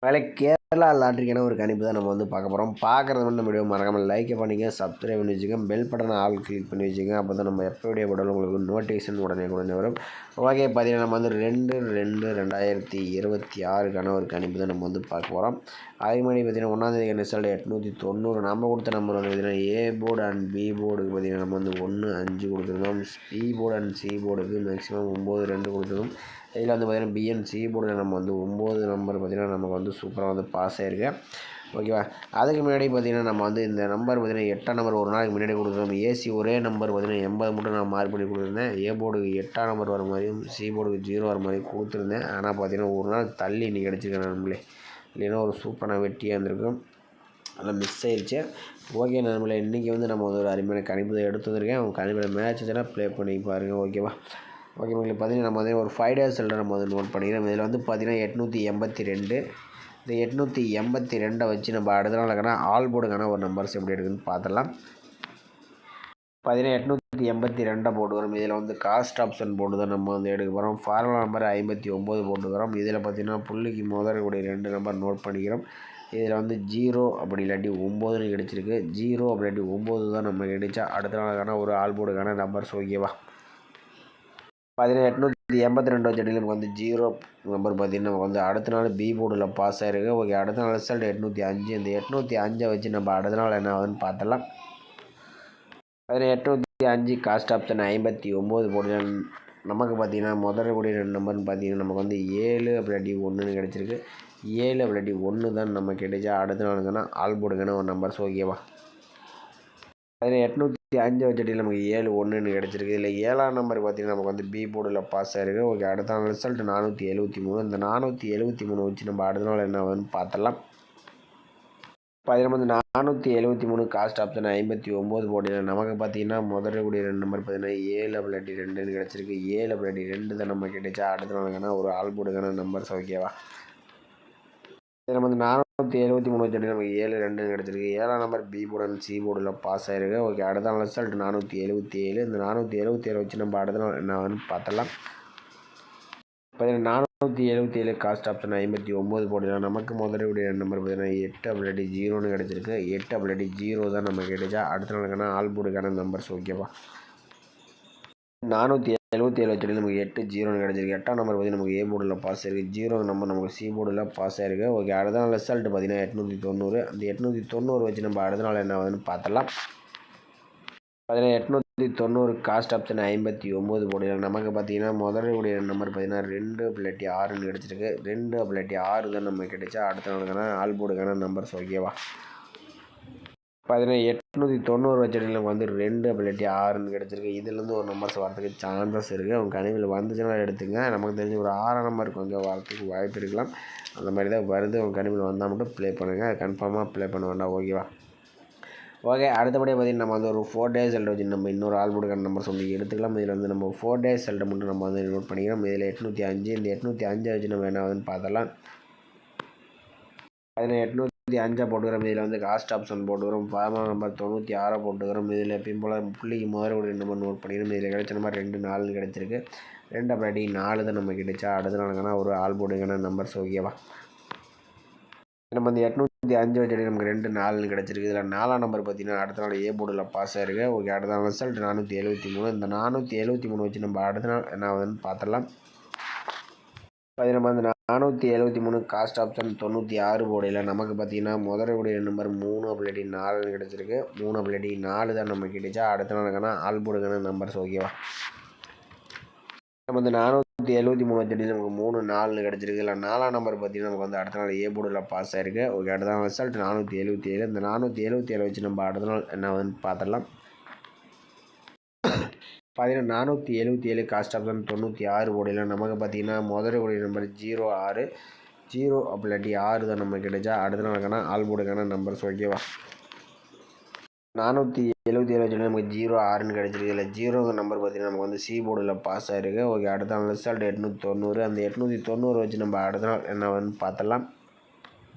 வேலை கேரளா லாட்ரிக்கான ஒரு கணிப்பு தான் நம்ம வந்து பார்க்க போகிறோம். பார்க்குறது வந்து நம்ம வீடியோ மறக்காமல் லைக் பண்ணிங்க, சப்ஸ்கிரைப் பண்ணி வச்சுக்கோங்க, பெல் பட்டனை ஆல் கிளிக் பண்ணி வச்சுக்கோங்க. அப்போ தான் நம்ம எப்போ வீடியோ போட்டாலும் உங்களுக்கு நோட்டிஃபிகேஷன் உடனே வரும். ஓகே, பார்த்தீங்கன்னா நம்ம வந்து 2/2/2026க்கான ஒரு கணிப்பு தான் நம்ம வந்து பார்க்க போகிறோம். அதுக்கு முன்னாடி பார்த்தீங்கன்னா 1ஆம் ரிசல்ட் 890 நம்ம கொடுத்த நம்பர் வந்து பார்த்தீங்கன்னா ஏ போர்டு அண்ட் பி போர்டுக்கு பார்த்தீங்கன்னா நம்ம வந்து 1, 5 கொடுத்துருந்தோம். பி போர்டு அண்ட் சி போர்டுக்கு மேக்ஸிமம் 9, 2 கொடுத்துருந்தோம். இதில் வந்து பார்த்திங்கன்னா பிஎன்சி போர்டில் நம்ம வந்து 9 நம்பர் பார்த்திங்கன்னா நமக்கு வந்து சூப்பராக வந்து பாஸ் ஆகிருக்கு. ஓகேவா? அதுக்கு முன்னாடி பார்த்திங்கன்னா நம்ம வந்து இந்த நம்பர் பார்த்திங்கன்னா 8ஆம் நம்பர் ஒரு நாளைக்கு முன்னாடி கொடுத்துருந்தோம். ஏசி ஒரே நம்பர் பார்த்திங்கன்னா 80 மட்டும் நான் மார்க் பண்ணி கொடுத்துருந்தேன். ஏ போர்டுக்கு 8ஆம் நம்பர் வர மாதிரியும் சி போர்டுக்கு 0 வர மாதிரியும் கொடுத்துருந்தேன். ஆனால் பார்த்திங்கன்னா ஒரு நாள் தள்ளி இன்றைக்கி கிடச்சிருக்கேன் நம்மளே, இல்லைன்னா ஒரு சூப்பரான வெட்டியாக இருந்திருக்கும். அதெல்லாம் மிஸ் ஆயிடுச்சு. ஓகே நம்மளே, இன்றைக்கி வந்து நம்ம வந்து ஒரு அருமையான கணிப்பு எடுத்து வந்திருக்கேன். அவங்க கணிப்பில் மேட்ச் வச்சுன்னா ப்ளே பண்ணி பாருங்கள். ஓகேவா? ஓகே உங்களுக்கு பார்த்தீங்கன்னா நம்ம வந்து ஒரு 5 டேஸ் ரிசல்ட்டை நம்ம வந்து நோட் பண்ணிக்கிறோம். இதில் வந்து பார்த்தீங்கன்னா 882. இந்த 882 வச்சு நம்ம அடுத்த நாளுக்கான ஆல் போர்டுக்கான ஒரு நம்பர்ஸ் எப்படி எடுக்குதுன்னு பார்த்துடலாம். பார்த்தீங்கன்னா 882 போட்டு வரும். இதில் வந்து காஸ்ட் ஆப்ஷன் போட்டு தான் நம்ம வந்து எடுக்க போகிறோம். ஃபார்முலா நம்பர் 59 போட்டுக்கிறோம். இதில் பார்த்தீங்கன்னா புள்ளிக்கு முதல்கூடிய 2 நம்பர் நோட் பண்ணிக்கிறோம். இதில் வந்து 0 அப்படி இல்லாட்டி 9ன்னு கிடச்சிருக்கு. 0 அப்படி இல்லாட்டி 9 தான் நம்ம கிடைச்சா அடுத்த நாளுக்கான ஒரு ஆல் போர்டுக்கான நம்பர்ஸ். ஓகேவா? பார்த்தீங்கன்னா 882 வச்சடியில் நமக்கு வந்து 0 நம்பர் பார்த்தீங்கன்னா நமக்கு வந்து அடுத்த நாள் பி போர்டில் பாஸ் ஆகிருக்கு. ஓகே, அடுத்த நாள் ரிசல்ட் 805. இந்த 805 வச்சு நம்ம அடுத்த நாள் என்ன ஆகுதுன்னு பார்த்தலாம். அதில் 805 காஸ்ட் ஆப்ஷன் 59 போர்டு நமக்கு பார்த்தீங்கன்னா முதல்ல கூடிய 2 நம்பர்னு பார்த்தீங்கன்னா நமக்கு வந்து 7 அப்படி 1ன்னு கிடச்சிருக்கு. 7 அப்படி 1 தான் நம்ம கிடைச்சா அடுத்த நாளுக்கான ஆல் போர்டுக்கான ஒரு நம்பர்ஸ். ஓகேவா? அதில் 805 வச்சடியில் நமக்கு 7, 1ன்னு கிடச்சிருக்கு. இதில் 7ஆம் நம்பர் பார்த்திங்கன்னா நமக்கு வந்து பி போர்டில் பாஸ் ஆகிருக்கு. ஓகே, அடுத்த நாள் ரிசல்ட் 473. இந்த 473 வச்சு நம்ம அடுத்த நாள் என்ன ஆகுதுன்னு பார்த்தலாம். பார்த்தீங்கன்னா 473 காஸ்ட் ஆப்ஷன் 59 போர்டில் நமக்கு பார்த்தீங்கன்னா முதல்ல கூடிய 2 நம்பர் பார்த்தீங்கன்னா 7 அப்படி 2ன்னு கிடச்சிருக்கு. 7 அப்படி 2 தான் நம்ம கிடைச்சா அடுத்த நாளுக்கான ஒரு ஆல் போர்டுக்கான நம்பர்ஸ். ஓகேவா? இதில் நம்ம வந்து 473 வச்சுட்டு நமக்கு 7, 2 கிடச்சிருக்கு. 7ஆம் number B board and C போர்டில் பாஸ் ஆகிருக்கு. ஓகே, அடுத்த நாள் ரிசல்ட் 477. இந்த 477 வச்சு நம்ம அடுத்த நாள் என்ன ஆகுதுன்னு பார்த்தலாம். பார்த்தீங்கன்னா 477 காஸ்ட் ஆப்ஷன் 59 போர்டில் நமக்கு முதலுடைய நம்பர் பார்த்தீங்கன்னா 8 அப்படி 0ன்னு கிடச்சிருக்கு. 8 அப்படி 0 தான் நம்ம கிடைச்சா அடுத்த நாளுக்கான ஆல் போர்டுக்கான நம்பர்ஸ். ஓகேவா? 477 வச்சுட்டு நமக்கு 8, 0ன்னு கிடச்சிருக்கு. 8ஆம் நம்பர் பார்த்திங்கன்னா நமக்கு ஏ போர்டில் பாஸ் ஆகிருக்கு. 0 நம்பர் நமக்கு சி போர்டில் பாஸ் ஆகிருக்கு. ஓகே, அடுத்த நாள் ரிசல்ட் பார்த்திங்கன்னா 890. அந்த 890 வச்சு நம்ம அடுத்த நாள் என்ன ஆகுதுன்னு பார்த்தலாம். பார்த்தீங்கன்னா 890 காஸ்ட் ஆப்ஷன் 59 போர்டில் நமக்கு பார்த்திங்கன்னா முதலுடைய நம்பர் பார்த்திங்கன்னா 2 அப்படி 6ன்னு கிடச்சிருக்கு. 2 அப்படி 6 தான் நம்ம கிடைச்சா அடுத்த நாளுக்கான ஆல் போர்டுக்கான நம்பர்ஸ். ஓகேவா? பார்த்தீங்கன்னா 890 வச்சடியில் நமக்கு வந்து 2 அப்படி 6ன்னு கிடச்சிருக்கு. இதுலேருந்து ஒரு நம்பர்ஸ் வரதுக்கு சான்சஸ் இருக்குது. அவங்க கணிப்பில் வந்துச்சுன்னா எடுத்துங்க. நமக்கு தெரிஞ்ச ஒரு 6ஆம் நம்பர் கொஞ்சம் வரத்துக்கு வாய்ப்பு இருக்கலாம். அந்த மாதிரி தான் வருது. அவங்க கணிப்பில் வந்தால் மட்டும் ப்ளே பண்ணுங்கள். கன்ஃபார்மாக ப்ளே பண்ண வேண்டாம். ஓகேவா? ஓகே, அடுத்தபடியாக பார்த்திங்கன்னா நம்ம வந்து ஒரு 4 டேஸ் ரிசல்ட் வச்சு நம்ம இன்னொரு ஆல் போர்டுக்கான நம்பர் சொல்லி எடுத்துக்கலாம். இதில் வந்து நம்ம 4 டேஸ் ரிசல்ட்டை மட்டும் நம்ம வந்து நோட் பண்ணிக்கிறோம். இதில் 805. இந்த 805 வச்சு நம்ம என்ன ஆகுதுன்னு பார்த்தலாம். அதில் 805 போட்டுக்கிறோம். இதில் வந்து காஸ்ட் ஆப்ஷன் போட்டுக்கிறோம். ஃபார்முலா நம்பர் 96 போட்டுக்கிறோம். இதில் எப்பயும் போல் புள்ளிக்கு முதல்ல நம்பர் நோட் பண்ணிக்கிறோம். இதில் கிடைச்ச நம்பர் 2, 4 கிடச்சிருக்கு. 2 அப்படி 4 தான் நம்ம கிடைச்சா அடுத்த நாளுக்கான ஒரு ஆல் போர்டுக்கான நம்பர்ஸ். ஓகேவா? நம்ம வந்து 805 வச்சு நமக்கு 2, 4ன்னு கிடச்சிருக்கு. இதில் 4ஆம் நம்பர் பார்த்திங்கன்னா அடுத்த நாள் ஏ போர்டில் பாஸ் ஆகிருக்கு. ஓகே, அடுத்த நாள் ரிசல்ட் 473. இந்த 473 வச்சு நம்ம அடுத்த நாள் என்ன ஆகுதுன்னு பார்த்தலாம். நம்ம வந்து 473 காஸ்ட் ஆப்ஷன் 96 போர்டில் நமக்கு பார்த்திங்கன்னா முதலுடைய நம்பர் 3 அப்படி 4ன்னு கிடச்சிருக்கு. 3 அப்படி 4 தான் நம்ம கிடைச்சா அடுத்த நாளுக்கான ஆல் போர்டுக்கான நம்பர்ஸ். ஓகேவா? நம்ம வந்து 473 வச்சடியில் நமக்கு 3, 4ன்னு கிடச்சிருக்கு. இல்லை 4ஆம் நம்பர் பார்த்திங்கன்னா நமக்கு வந்து அடுத்த நாள் ஏ போர்டில் பாஸ் ஆகிருக்கு. ஓகே, அடுத்த நாள் ரிசல்ட் 477. இந்த 477 வச்சு நம்ம அடுத்த நாள் என்ன ஆகுதுன்னு பார்த்துடலாம். பார்த்தீங்கன்னா 477 காஸ்ட் ஆப்ஷன் 96 போர்டில் நமக்கு பார்த்திங்கன்னா முதலுடைய நம்பர் 06. 0 அப்படி 6 தான் நம்ம கிடைச்சா அடுத்த நாளுக்கான ஆல் போர்டுக்கான நம்பர்ஸ். ஓகேவா? 477 வச்சு நமக்கு 06ன்னு கிடச்சிருக்கு. இல்லை 0 நம்பர் பார்த்திங்கன்னா நமக்கு வந்து சி போர்டில் பாஸ் ஆகிருக்கு. ஓகே, அடுத்த நாள் ரிசல்ட் 890. அந்த 890 வச்சு நம்ம அடுத்த நாள் என்ன வந்து பார்த்தலாம்.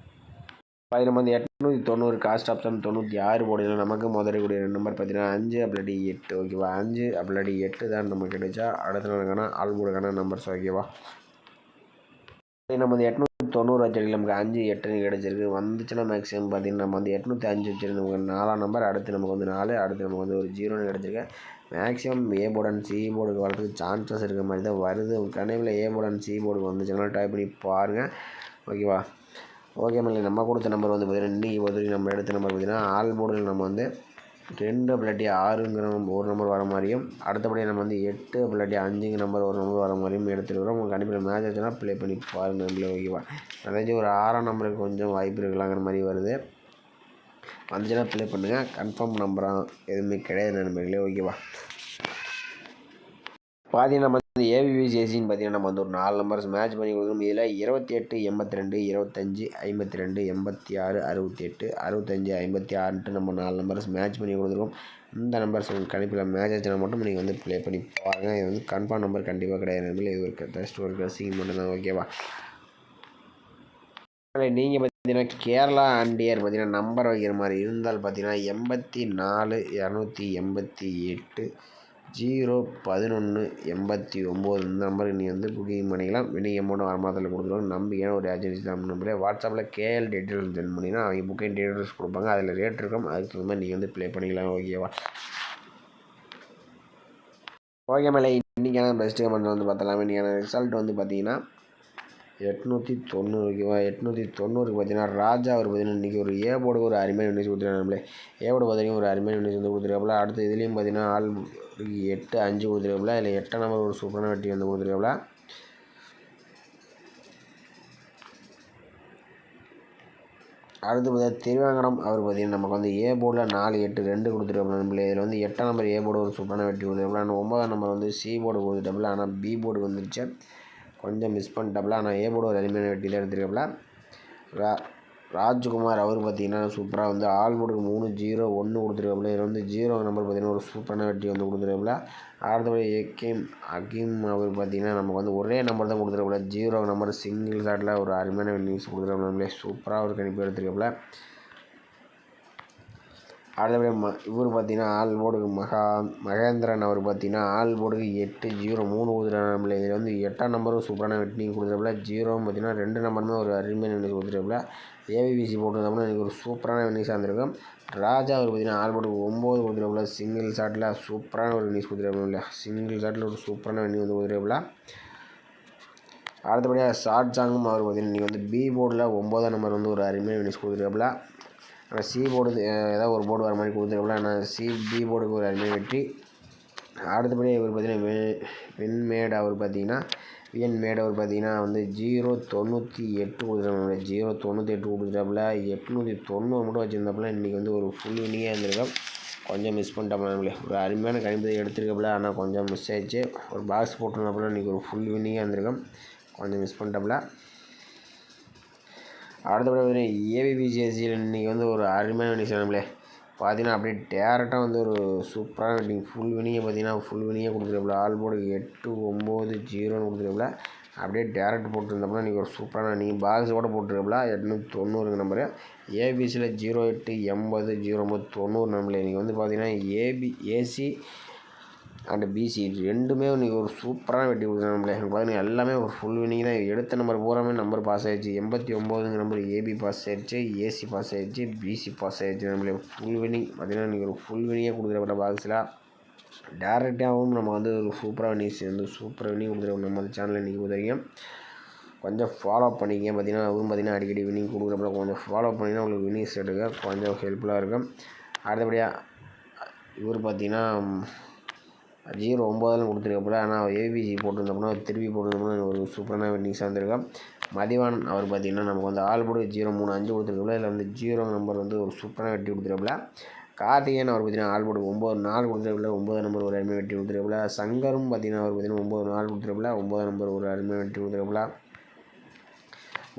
நம்ம வந்து 890 காஸ்ட் ஆப்ஷன் 96 போர்டில் நமக்கு முதலுடைய நம்பர் பார்த்திங்கன்னா 5 அப்படி 8. ஓகேவா? 5 அப்படி 8 தான் நம்ம கிடைச்சா அடுத்த நாளுக்கான ஆல் போர்டுக்கான நம்பர்ஸ். ஓகேவா? நம்ம வந்து 890 வச்சிருக்கு, நமக்கு 5 8 கிடச்சிருக்கு. வந்துச்சுன்னா மேக்ஸிமம் பார்த்திங்கன்னா நம்ம வந்து 805 வச்சிருக்கு, நமக்கு 4ஆம் நம்பர். அடுத்து நமக்கு வந்து 4, அடுத்து நமக்கு வந்து ஒரு 0 கிடச்சிருக்கு. Maximum A board and C போர்டுக்கு வரதுக்கு சான்சஸ் இருக்கிற மாதிரி தான் வருது. கண்டிப்பாக ஏ போர்டு அண்ட் சி போர்டுக்கு வந்துச்சுன்னா டைப் பண்ணி பாருங்கள், ஓகேவா? ஓகே மல்லி, நம்ம கொடுத்த நம்பர் வந்து பார்த்திங்கன்னா இன்றைக்கி பொறுத்தவரைக்கும் நம்ம எடுத்த நம்பர் பார்த்திங்கன்னா ஆல் போர்டில் நம்ம வந்து 2 இல்லாட்டி 6ங்கிற ஒரு நம்பர் வர மாதிரியும், அடுத்தபடியாக நம்ம வந்து 8 இல்லாட்டி 5ங்கிற நம்பர் ஒரு நம்பர் வர மாதிரியும் எடுத்துருக்கிறோம். உங்களுக்கு கண்டிப்பாக மேட்ச் ஆச்சுன்னா ப்ளே பண்ணி பாருங்கள் நம்பளே, ஓகேவா? அதாச்சும் ஒரு 6ஆம் நம்பருக்கு கொஞ்சம் வாய்ப்பு இருக்கலாங்கிற மாதிரி வருது. வந்துச்சுன்னா ப்ளே பண்ணுங்கள். கன்ஃபார்ம் நம்பராக எதுவுமே கிடையாது நண்பர்களே, ஓகேவா? பார்த்தீங்கன்னா நம்ம வந்து ஏபிபிசிஎஸ்சின்னு பார்த்தீங்கன்னா நம்ம வந்து ஒரு 4 நம்பர்ஸ் மேட்ச் பண்ணி கொடுக்கணும். இதில் 28 82 25 52 86 68 65 56ன்ட்டு நம்ம 4 நம்பர்ஸ் மேட்ச் பண்ணி கொடுத்துருக்கோம். இந்த நம்பர்ஸ் உங்களுக்கு கணிப்பில் மேட்ச் ஆச்சுன்னா மட்டும் நீங்கள் வந்து ப்ளே பண்ணி பாருங்கள். இது வந்து கன்ஃபார்ம் நம்பர் கண்டிப்பாக கிடையாது. இது ஒரு ஜஸ்ட் ஒரு கசிங் மட்டும் தான், ஓகேவா? நீங்கள் பார்த்தீங்கன்னா கேரளா அண்டியர் பார்த்தீங்கன்னா நம்பர் வைக்கிற மாதிரி இருந்தால் பார்த்தீங்கன்னா 84 288 011 89 இந்த நம்பருக்கு நீங்கள் வந்து புக்கிங் பண்ணிக்கலாம். வினிங் அமௌண்ட் வருமானத்தில் கொடுத்துருவாங்க. நம்பிக்கையான ஒரு ஏஜென்சி தான் நம்பரே. வாட்ஸ்அப்பில் கேஎல் டீட்டெயில்ஸ் சென்ட் பண்ணிங்கன்னா அவங்க புக்கிங் டீட்டெயில்ஸ் கொடுப்பாங்க. அதில் ரேட் இருக்கும், அதுக்கு தகுந்த மாதிரி நீங்கள் வந்து ப்ளே பண்ணிக்கலாம், ஓகேவா? ஓகே மேலே, இன்றைக்கான பெஸ்ட்டு கமெண்ட் வந்து பார்த்தலாம். இன்றைக்கான ரிசல்ட் வந்து பார்த்தீங்கன்னா 890, ஓகேவா? 890க்கு பார்த்தீங்கன்னா ராஜா அவர் பார்த்தீங்கன்னா இன்றைக்கி ஒரு ஏ போர்டுக்கு ஒரு அருமையான நியூஸ் கொடுத்துருக்காங்க நம்மளே. ஏ போர்டு பார்த்தீங்கன்னா ஒரு அருமையான நியூஸ் வந்து கொடுத்துருக்காப்புல. அடுத்து இதுலேயும் பார்த்தீங்கன்னா 8 5 கொடுத்துருக்காப்புல. இல்லை 8ஆம் நம்பர் ஒரு சூப்பரான வெட்டி வந்து கொடுத்துருக்காப்புல. அடுத்து பார்த்தீங்கன்னா திருவாங்கடம் அவர் பார்த்தீங்கன்னா நமக்கு வந்து ஏ போர்டில் 4 8 2 கொடுத்துருக்காப்புல நம்மளே. இதில் வந்து 8ஆம் நம்பர் ஏ போர்டு ஒரு சூப்பரான வெட்டி கொடுத்துருக்காப்புல. ஆனால் 9ஆம் நம்பர் வந்து சி போர்டு கொடுத்துட்டாப்புல. ஆனால் பி போர்டு வந்துருச்சு, கொஞ்சம் மிஸ் பண்ணிட்டாப்புல. ஆனால் ஏ போர்டு ஒரு அருமையான வெட்டி தான் எடுத்துருக்காப்புல. ராஜ்குமார் அவர் பார்த்தீங்கன்னா சூப்பராக வந்து ஆல் போர்டுக்கு 3 0 1 கொடுத்துருக்காப்புல. இதில் வந்து 0 நம்பர் பார்த்தீங்கன்னா ஒரு சூப்பரான வெட்டி வந்து கொடுத்துருக்காப்புல. அடுத்தபடி அகீம் அவர் பார்த்தீங்கன்னா நமக்கு வந்து ஒரே நம்பர் தான் கொடுத்துருக்காப்புல. 0 நம்பர் சிங்கிள் ஷாட்டில் ஒரு அருமையான வின்னிங்ஸ் கொடுத்துருக்காப்புல. நம்மளே சூப்பராக ஒரு கணிப்பு எடுத்துருக்காப்புல. அடுத்தபடி இவர் பார்த்தீங்கன்னா ஆல் போர்டுக்கு மகேந்திரன் அவர் பார்த்தீங்கன்னா ஆல் போர்டுக்கு 8 0 3 கொடுத்துருக்காப்புல. இதில் வந்து 8ஆம் நம்பரும் சூப்பரான வெட்டிங் கொடுத்துருக்காப்புல. 0 பார்த்தீங்கன்னா 2 நம்பருமே ஒரு அருமையான வின்னிங்ஸ் கொடுத்துருக்காப்புல. ஏபிபிசி போட்டிருந்தோம்னா எனக்கு ஒரு சூப்பரான வின்னிங்ஸாக இருந்திருக்கும். ராஜா அவர் பார்த்தீங்கன்னா ஆல் போர்டுக்கு 9 கொடுத்துருக்காப்புல. சிங்கிள் ஷாட்டில் சூப்பரான ஒரு வின்னிங்ஸ் கொடுத்துருக்காப்புல. சிங்கிள் ஷாட்டில் ஒரு சூப்பரான வின்னிங் வந்து கொடுத்துருக்காப்புல. அடுத்தபடியாக ஷார்ட் சாங்கும் அவர் பார்த்தீங்கன்னா இன்றைக்கி வந்து பி போர்டில் 9ஆம் நம்பர் வந்து ஒரு அருமையான வின்னிங்ஸ் கொடுத்துருக்காப்புல. ஆனால் சி போர்டு ஏதாவது ஒரு போர்டு வர மாதிரி கொடுத்துருக்காப்புல. ஆனால் பி போர்டுக்கு ஒரு அருமையான வெற்றி. அடுத்தபடி இவர் பார்த்தீங்கன்னா வின்மேட் அவர் பார்த்தீங்கன்னா வந்து 098 கொடுத்துருக்காங்க. 098 கொடுத்துட்டாப்புல. 890 மட்டும் வச்சுருந்தாப்புல. இன்றைக்கி வந்து ஒரு ஃபுல் வினிங்காக இருந்திருக்கோம். கொஞ்சம் மிஸ் பண்ணிட்டாப்புல நம்மளே. ஒரு அருமையான கணிப்பை எடுத்துருக்காப்புல. ஆனால் கொஞ்சம் மிஸ் ஆயிடுச்சு. ஒரு பாக்ஸ் போட்டிருந்தாப்புல. இன்றைக்கி ஒரு ஃபுல் வினிங்காக இருந்திருக்கோம். கொஞ்சம் மிஸ் பண்ணிட்டாப்புல. அடுத்தபடி பார்த்தீங்கன்னா ஏபிபிசிஎஸ்சியில் இன்றைக்கி வந்து ஒரு அருமையான வின்னிங்ஸ் நம்மளே பார்த்தீங்கன்னா அப்படியே டேரெக்டாக வந்து ஒரு சூப்பரான வின்னிங் ஃபுல் வினிங்கை பார்த்தீங்கன்னா ஃபுல் வினிங்கே கொடுத்துருக்காப்புல. ஆல் போர்டுக்கு 8 9 0ன்னு கொடுத்துருக்காப்புல. அப்படியே டேரெக்ட் போட்டுருந்தோம்னா இன்றைக்கி ஒரு சூப்பரான நீங்கள் பாக்ஸ் கூட போட்டுருக்காப்புல. 890 நம்பரு. ஏபிசியில் 08 80 09 90 நம்மளே. இன்றைக்கி வந்து பார்த்தீங்கன்னா ஏசி அண்டு பிசி ரெண்டுமே இன்றைக்கி ஒரு சூப்பரான வெட்டி கொடுத்துருக்காங்களே. பார்த்தீங்கன்னா எல்லாமே ஒரு ஃபுல் வினிங் தான். எடுத்த நம்பர் பூராமே நம்பர் பாஸ் ஆகிடுச்சு. 89ங்கிற நம்பர் ஏபி பாஸ் ஆகிடுச்சு, ஏசி பாஸ் ஆகிடுச்சு, பிசி பாஸ் ஆகிடுச்சு. நம்மளே ஃபுல் வினிங் பார்த்தீங்கன்னா இன்றைக்கி ஒரு ஃபுல் வினிங்கே கொடுத்துருப்பட்ட பாக்ஸில். டேரெக்டாகவும் நம்ம வந்து ஒரு சூப்பராக வினிங்ஸ் வந்து சூப்பராக வினிங் கொடுத்துருக்கோம். நம்ம அந்த சேனலில் இன்றைக்கி கொடுத்துருக்கீங்க. கொஞ்சம் ஃபாலோ பண்ணிக்க. பார்த்தீங்கன்னா அவரும் பார்த்தீங்கன்னா அடிக்கடி வினிங் கொடுக்குறப்ப கொஞ்சம் ஃபாலோ பண்ணிங்கன்னா உங்களுக்கு வினிங்ஸ் எடுக்க கொஞ்சம் ஹெல்ப்ஃபுல்லாக இருக்கும். அடுத்தபடியாக இவர் பார்த்தீங்கன்னா 09 கொடுத்துருக்கப்பல. ஆனால் ஏபிசி போட்டிருந்தோம்னா திருப்பி போட்டிருந்தோம்னா ஒரு சூப்பரான வின்னிங்ஸாக இருந்திருக்கும். மதிவான் அவர் பார்த்திங்கன்னா நமக்கு வந்து ஆல் போர்டு 035 கொடுத்துருக்கப்பல. இதில் வந்து 0 நம்பர் வந்து ஒரு சூப்பரான வெட்டி கொடுத்துருக்கப்பல. கார்த்திகேயன் அவர் பார்த்திங்கன்னா ஆல் போர்டு 9 கொடுத்துருக்கப்பல. 9 நம்பர் ஒரு அருமையாக வெட்டி கொடுத்துருக்கப்பல. சங்கரும் பார்த்திங்கன்னா அவர் பார்த்திங்கன்னா 9 கொடுத்துருக்கப்பல. 9 நம்பர் ஒரு அருமையாக வெட்டி கொடுத்துருக்கப்பல.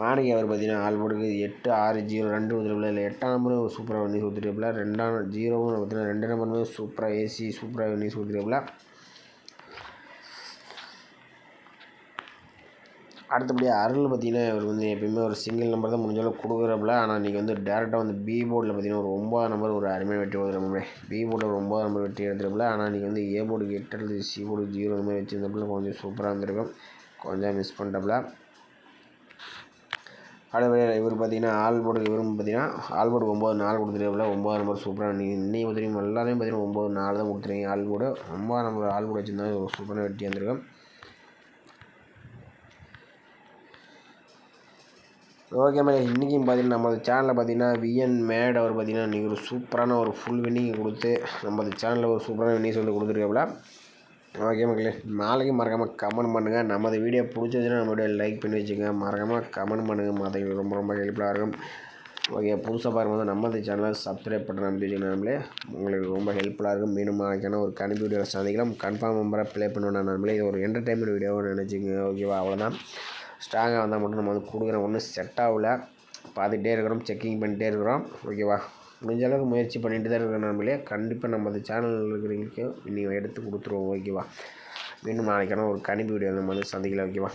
மாணிக்கு அவர் பார்த்தீங்கன்னா ஆல் போர்டுக்கு 8 6 0 2 கொடுத்துருப்பில். இல்லை 8ஆம் நம்பரும் ஒரு சூப்பராக வின்னிங்ஸ் கொடுத்துருப்பில். 2ஆம் 0வும் பார்த்தீங்கன்னா 2 நம்பருமே சூப்பராக ஏசி சூப்பராக வின்னிங்ஸ் கொடுத்துருப்பில். அடுத்தபடியாக அருள் பார்த்தீங்கன்னா இவர் வந்து எப்பயுமே ஒரு சிங்கிள் நம்பர் தான் முடிஞ்சாலும் கொடுக்குறப்பில். ஆனால் இன்றைக்கி வந்து டேரெக்டாக வந்து பி போர்டில் பார்த்தீங்கன்னா ஒரு 9 நம்பர் ஒரு அருமையாக வெட்டி கொடுத்துருப்போம். பி போர்டில் ஒரு 9 நம்பர் வெட்டி எடுத்துருப்பில். ஆனால் இன்றைக்கி வந்து ஏ போர்டுக்கு 8 அல்லது சி போர்டுக்கு 0 அந்த மாதிரி வச்சுருந்தப்பில் கொஞ்சம் சூப்பராக இருந்திருக்கும். கொஞ்சம் மிஸ் பண்ணிட்டப்பில். அதே இவர் பார்த்தீங்கன்னா ஆல்போர்டுக்கு இவரும் பார்த்தீங்கன்னா ஆல்போர்டு 9-4 கொடுத்துருக்காப்புல. 9 நம்பர் சூப்பராக இன்னைக்கு பார்த்தீங்கன்னா எல்லாரையும் பார்த்தீங்கன்னா 9-4 தான் கொடுத்துருக்கீங்க. ஆல்போர்டு 9 நம்பர் ஆல்போர்டு வச்சுருந்தா ஒரு சூப்பரான வெட்டி வந்திருக்கும். ஓகே மேலே இன்றைக்கும் பார்த்தீங்கன்னா நம்ம சேனலில் பார்த்தீங்கன்னா விஎன் மேட் அவர் பார்த்தீங்கன்னா இன்றைக்கி ஒரு சூப்பரான ஒரு ஃபுல் வின்னிங் கொடுத்து நம்ம சேனலில் ஒரு சூப்பரான வின்னிங்ஸ் வந்து கொடுத்துருக்காப்புல. ஓகே மக்களே, நாளைக்கு மறக்காமல் கமெண்ட் பண்ணுங்கள். நமது வீடியோ பிடிச்சதுன்னா நம்ம வீடியோ லைக் பண்ணி வச்சுக்கோங்க. மறக்காமல் கமெண்ட் பண்ணுங்கள். மற்றவங்களுக்கு ரொம்ப ரொம்ப ஹெல்ப்ஃபுல்லாக இருக்கும். ஓகே, புதுசாக பாரும்போது நம்ம சேனலை சப்ஸ்கிரைப் பண்ண நம்பி வச்சுக்கோங்க. நம்மளே உங்களுக்கு ரொம்ப ஹெல்ப்ஃபுல்லாக இருக்கும். மீண்டும் நாளைக்கான ஒரு கணிப்பு வீடியோ சந்திக்கலாம். கன்ஃபார்ம் நம்பரை ப்ளே பண்ணணும். நம்மளே இது ஒரு என்டர்டைன்மெண்ட் வீடியோவை நினச்சிங்க. ஓகேவா, அவ்வளோதான். ஸ்ட்ராங்காக வந்தால் மட்டும் நம்ம வந்து கொடுக்குறோம். ஒன்றும் செட் ஆகல, பார்த்துக்கிட்டே இருக்கிறோம், செக்கிங் பண்ணிகிட்டே இருக்கிறோம். ஓகேவா, முடிஞ்ச அளவுக்கு முயற்சி பண்ணிட்டு தான் இருக்கிற நம்மளே கண்டிப்பாக நம்ம சேனலில் இருக்கிறவங்களுக்கு நீங்கள் எடுத்து கொடுத்துருவோம். ஓகேவா, மீண்டும் நாளைக்கான ஒரு கணிப்பு வீடியோ நம்ம வந்து சந்திக்கலாம். ஓகேவா.